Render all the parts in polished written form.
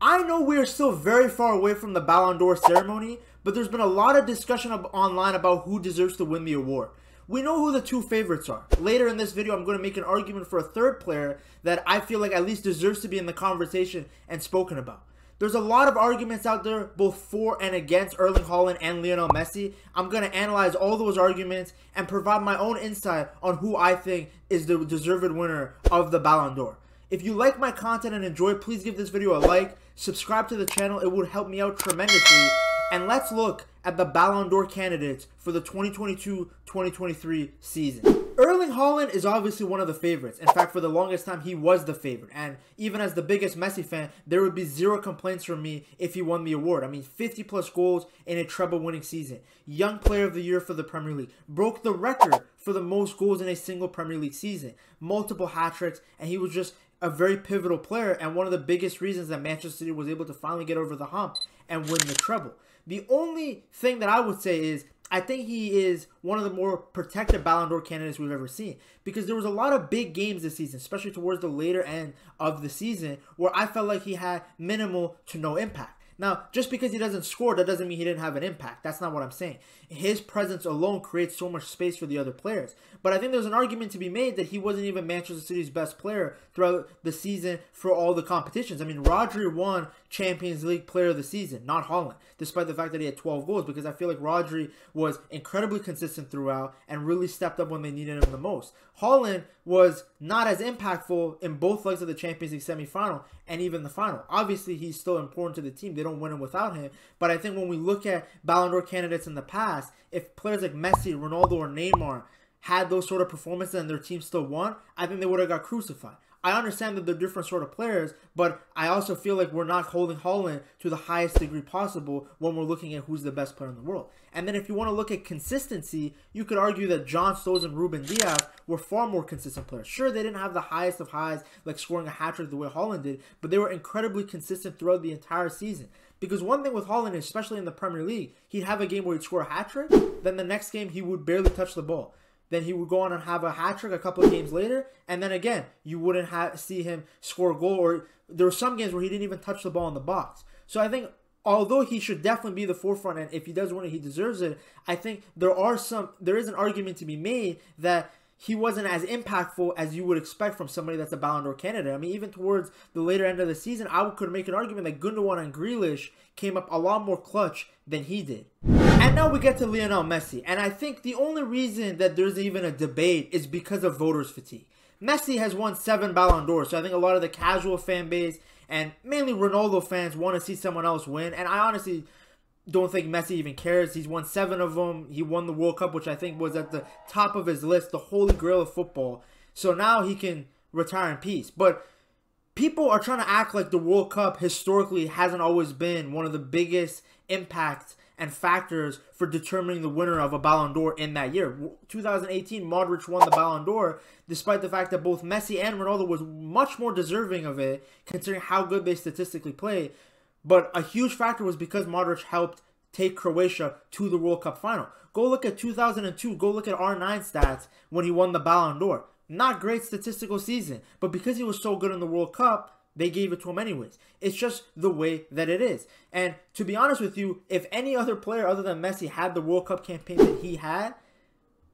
I know we are still very far away from the Ballon d'Or ceremony, but there's been a lot of discussion online about who deserves to win the award. We know who the two favorites are. Later in this video, I'm going to make an argument for a third player that I feel like at least deserves to be in the conversation and spoken about. There's a lot of arguments out there, both for and against Erling Haaland and Lionel Messi. I'm going to analyze all those arguments and provide my own insight on who I think is the deserved winner of the Ballon d'Or. If you like my content and enjoy, please give this video a like, subscribe to the channel, it would help me out tremendously. And let's look at the Ballon d'Or candidates for the 2022-2023 season. Erling Haaland is obviously one of the favorites. In fact, for the longest time, he was the favorite. And even as the biggest Messi fan, there would be zero complaints from me if he won the award. I mean, 50 plus goals in a treble winning season. Young player of the year for the Premier League. Broke the record for the most goals in a single Premier League season. Multiple hat-tricks, and he was just a very pivotal player and one of the biggest reasons that Manchester City was able to finally get over the hump and win the treble. The only thing that I would say is I think he is one of the more protected Ballon d'Or candidates we've ever seen, because there was a lot of big games this season, especially towards the later end of the season, where I felt like he had minimal to no impact. Now, just because he doesn't score, that doesn't mean he didn't have an impact. That's not what I'm saying. His presence alone creates so much space for the other players. But I think there's an argument to be made that he wasn't even Manchester City's best player throughout the season for all the competitions. I mean, Rodri won Champions League Player of the Season, not Haaland, despite the fact that he had 12 goals, because I feel like Rodri was incredibly consistent throughout and really stepped up when they needed him the most. Haaland was not as impactful in both legs of the Champions League semifinal and even the final. Obviously, he's still important to the team. They don't win him without him. But I think when we look at Ballon d'Or candidates in the past, if players like Messi, Ronaldo, or Neymar had those sort of performances and their team still won, I think they would have got crucified. I understand that they're different sort of players, but I also feel like we're not holding Haaland to the highest degree possible when we're looking at who's the best player in the world. And then if you want to look at consistency, you could argue that John Stones and Ruben Diaz were far more consistent players. Sure, they didn't have the highest of highs, like scoring a hat-trick the way Haaland did, but they were incredibly consistent throughout the entire season. Because one thing with Haaland, especially in the Premier League, he'd have a game where he'd score a hat-trick, then the next game he would barely touch the ball. Then he would go on and have a hat-trick a couple of games later, and then again, you wouldn't see him score a goal, or there were some games where he didn't even touch the ball in the box. So I think, although he should definitely be the forefront, and if he does win it, he deserves it, I think there is an argument to be made that he wasn't as impactful as you would expect from somebody that's a Ballon d'Or candidate. I mean, even towards the later end of the season, I could make an argument that Gundogan and Grealish came up a lot more clutch than he did. And now we get to Lionel Messi, and I think the only reason that there's even a debate is because of voters' fatigue. Messi has won 7 Ballon d'Ors, so I think a lot of the casual fan base and mainly Ronaldo fans want to see someone else win, and I honestly don't think Messi even cares. He's won 7 of them. He won the World Cup, which I think was at the top of his list, the holy grail of football. So now he can retire in peace. But people are trying to act like the World Cup historically hasn't always been one of the biggest impacts and factors for determining the winner of a Ballon d'Or in that year. 2018, Modric won the Ballon d'Or, despite the fact that both Messi and Ronaldo was much more deserving of it, considering how good they statistically played. But a huge factor was because Modric helped take Croatia to the World Cup final. Go look at 2002. Go look at R9 stats when he won the Ballon d'Or. Not great statistical season, but because he was so good in the World Cup, they gave it to him anyways. It's just the way that it is. And to be honest with you, if any other player other than Messi had the World Cup campaign that he had,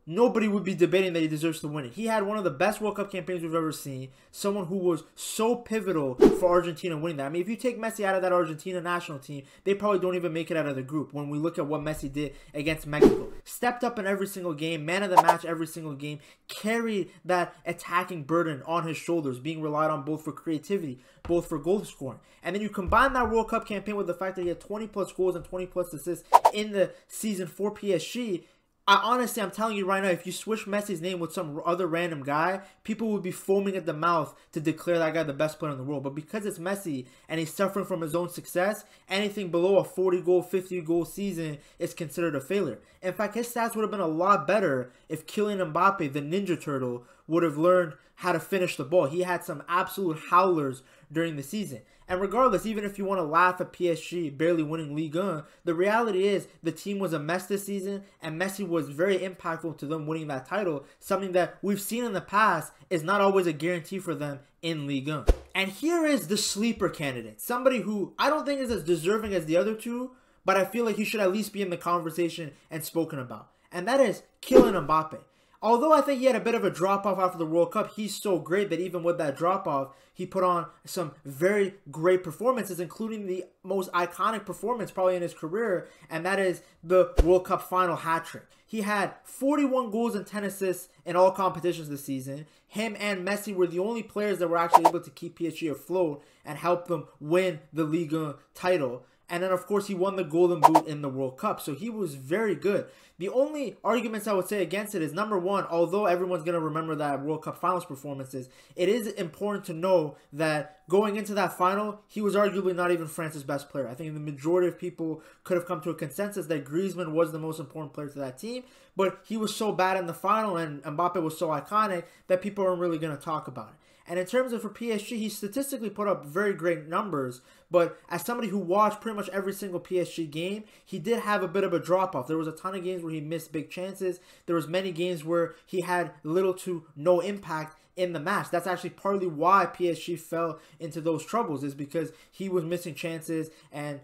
nobody would be debating that he deserves to win it. He had one of the best World Cup campaigns we've ever seen. Someone who was so pivotal for Argentina winning that. I mean, if you take Messi out of that Argentina national team, they probably don't even make it out of the group when we look at what Messi did against Mexico. Stepped up in every single game, man of the match every single game, carried that attacking burden on his shoulders, being relied on both for creativity, both for goal scoring. And then you combine that World Cup campaign with the fact that he had 20 plus goals and 20 plus assists in the season for PSG. Honestly, I'm telling you right now, if you switch Messi's name with some other random guy, people would be foaming at the mouth to declare that guy the best player in the world. But because it's Messi and he's suffering from his own success, anything below a 40-goal, 50-goal season is considered a failure. In fact, his stats would have been a lot better if Kylian Mbappe, the Ninja Turtle, would have learned how to finish the ball. He had some absolute howlers during the season. And regardless, even if you want to laugh at PSG barely winning Ligue 1, the reality is the team was a mess this season, and Messi was very impactful to them winning that title, something that we've seen in the past is not always a guarantee for them in Ligue 1. And here is the sleeper candidate, somebody who I don't think is as deserving as the other two, but I feel like he should at least be in the conversation and spoken about. And that is Kylian Mbappe. Although I think he had a bit of a drop-off after the World Cup, he's so great that even with that drop-off, he put on some very great performances, including the most iconic performance probably in his career, and that is the World Cup final hat-trick. He had 41 goals and 10 assists in all competitions this season. Him and Messi were the only players that were actually able to keep PSG afloat and help them win the Ligue 1 title. And then, of course, he won the Golden Boot in the World Cup. So he was very good. The only arguments I would say against it is, number one, although everyone's going to remember that World Cup Finals performances, it is important to know that going into that final, he was arguably not even France's best player. I think the majority of people could have come to a consensus that Griezmann was the most important player to that team. But he was so bad in the final and Mbappe was so iconic that people aren't really going to talk about it. And in terms of for PSG, he statistically put up very great numbers. But as somebody who watched pretty much every single PSG game, he did have a bit of a drop-off. There was a ton of games where he missed big chances. There was many games where he had little to no impact in the match. That's actually partly why PSG fell into those troubles, is because he was missing chances, and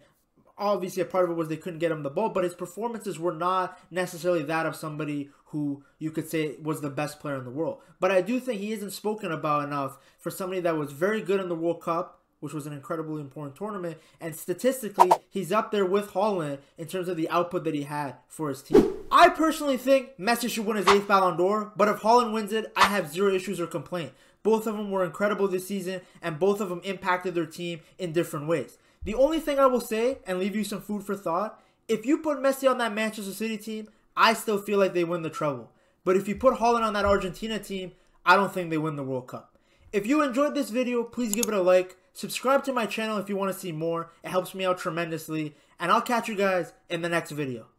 obviously a part of it was they couldn't get him the ball, but his performances were not necessarily that of somebody who you could say was the best player in the world. But I do think he isn't spoken about enough for somebody that was very good in the World Cup, which was an incredibly important tournament, and statistically, he's up there with Haaland in terms of the output that he had for his team. I personally think Messi should win his 8th Ballon d'Or, but if Haaland wins it, I have zero issues or complaint. Both of them were incredible this season, and both of them impacted their team in different ways. The only thing I will say, and leave you some food for thought, if you put Messi on that Manchester City team, I still feel like they win the treble. But if you put Haaland on that Argentina team, I don't think they win the World Cup. If you enjoyed this video, please give it a like. Subscribe to my channel if you want to see more. It helps me out tremendously. And I'll catch you guys in the next video.